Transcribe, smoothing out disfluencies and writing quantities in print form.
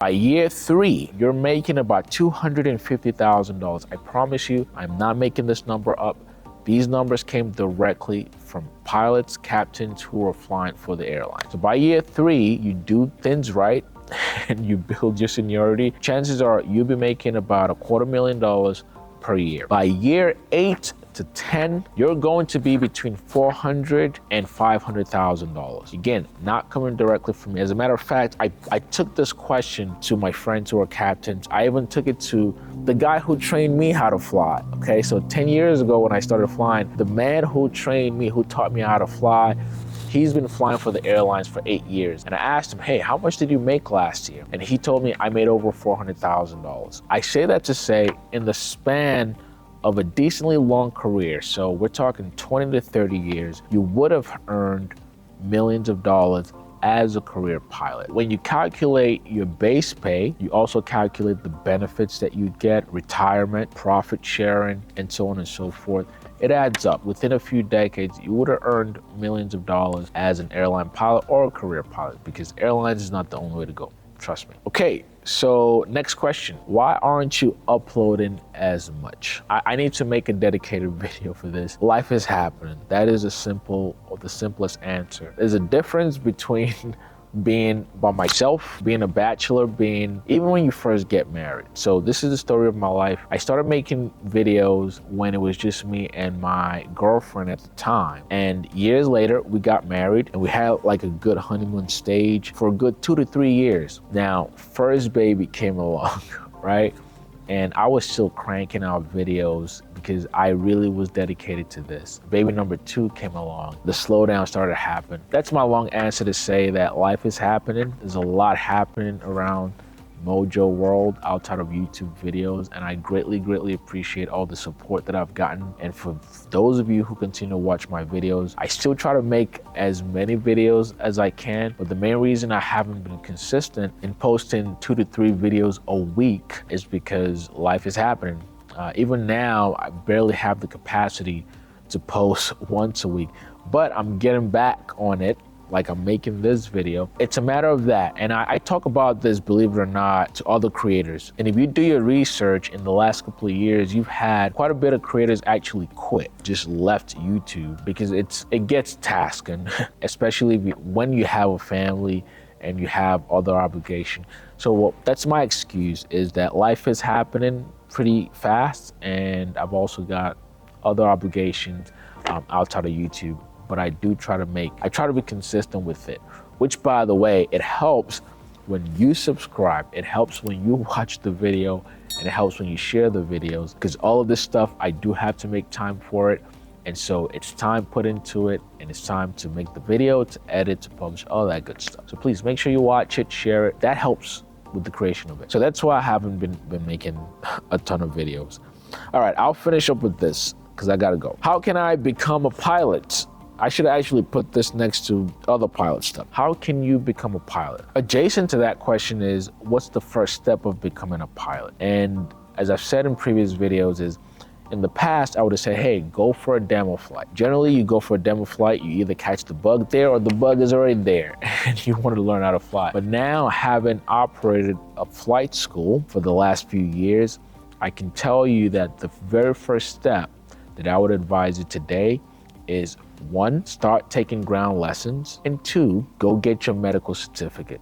By year 3, you're making about $250,000. I promise you, I'm not making this number up. These numbers came directly from pilots, captains who are flying for the airline. So by year 3, you do things right and you build your seniority. Chances are you'll be making about $250,000 per year. By year 8 to 10, you're going to be between $400,000 and $500,000. Again, not coming directly from me. As a matter of fact, I took this question to my friends who are captains. I even took it to the guy who trained me how to fly. Okay, so 10 years ago when I started flying, the man who trained me, who taught me how to fly, he's been flying for the airlines for 8 years. And I asked him, hey, how much did you make last year? And he told me I made over $400,000. I say that to say, in the span of a decently long career, so we're talking 20 to 30 years, you would have earned millions of dollars as a career pilot. When you calculate your base pay, you also calculate the benefits that you get, retirement, profit sharing, and so on and so forth. It adds up. Within a few decades, you would have earned millions of dollars as an airline pilot or a career pilot, because airlines is not the only way to go. Trust me. Okay, so next question. Why aren't you uploading as much? I need to make a dedicated video for this. Life is happening. That is the simplest answer. There's a difference between being by myself, being a bachelor, even when you first get married. So this is the story of my life. I started making videos when it was just me and my girlfriend at the time. And years later, we got married and we had like a good honeymoon stage for a good 2 to 3 years. Now, first baby came along, right? And I was still cranking out videos because I really was dedicated to this. Baby number 2 came along. The slowdown started to happen. That's my long answer to say that life is happening. There's a lot happening around Mojo world outside of YouTube videos, and I greatly appreciate all the support that I've gotten. And for those of you who continue to watch my videos, I still try to make as many videos as I can, but the main reason I haven't been consistent in posting 2 to 3 videos a week is because life is happening. Even now, I barely have the capacity to post once a week, but I'm getting back on it. Like I'm making this video. It's a matter of that. And I talk about this, believe it or not, to other creators. And if you do your research in the last couple of years, you've had quite a bit of creators actually quit, just left YouTube, because it gets tasking, especially when you have a family and you have other obligation. So that's my excuse, is that life is happening pretty fast, and I've also got other obligations outside of YouTube. But I try to be consistent with it, which, by the way, it helps when you subscribe, it helps when you watch the video, and it helps when you share the videos, because all of this stuff, I do have to make time for it. And so it's time put into it, and it's time to make the video, to edit, to publish, all that good stuff. So please make sure you watch it, share it. That helps with the creation of it. So that's why I haven't been making a ton of videos. All right, I'll finish up with this because I gotta go. How can I become a pilot? I should actually put this next to other pilot stuff. How can you become a pilot? Adjacent to that question is, what's the first step of becoming a pilot? And as I've said in previous videos, is in the past, I would have said, hey, go for a demo flight. Generally, you go for a demo flight, you either catch the bug there or the bug is already there and you want to learn how to fly. But now, having operated a flight school for the last few years, I can tell you that the very first step that I would advise you today is 1, start taking ground lessons, and 2, go get your medical certificate.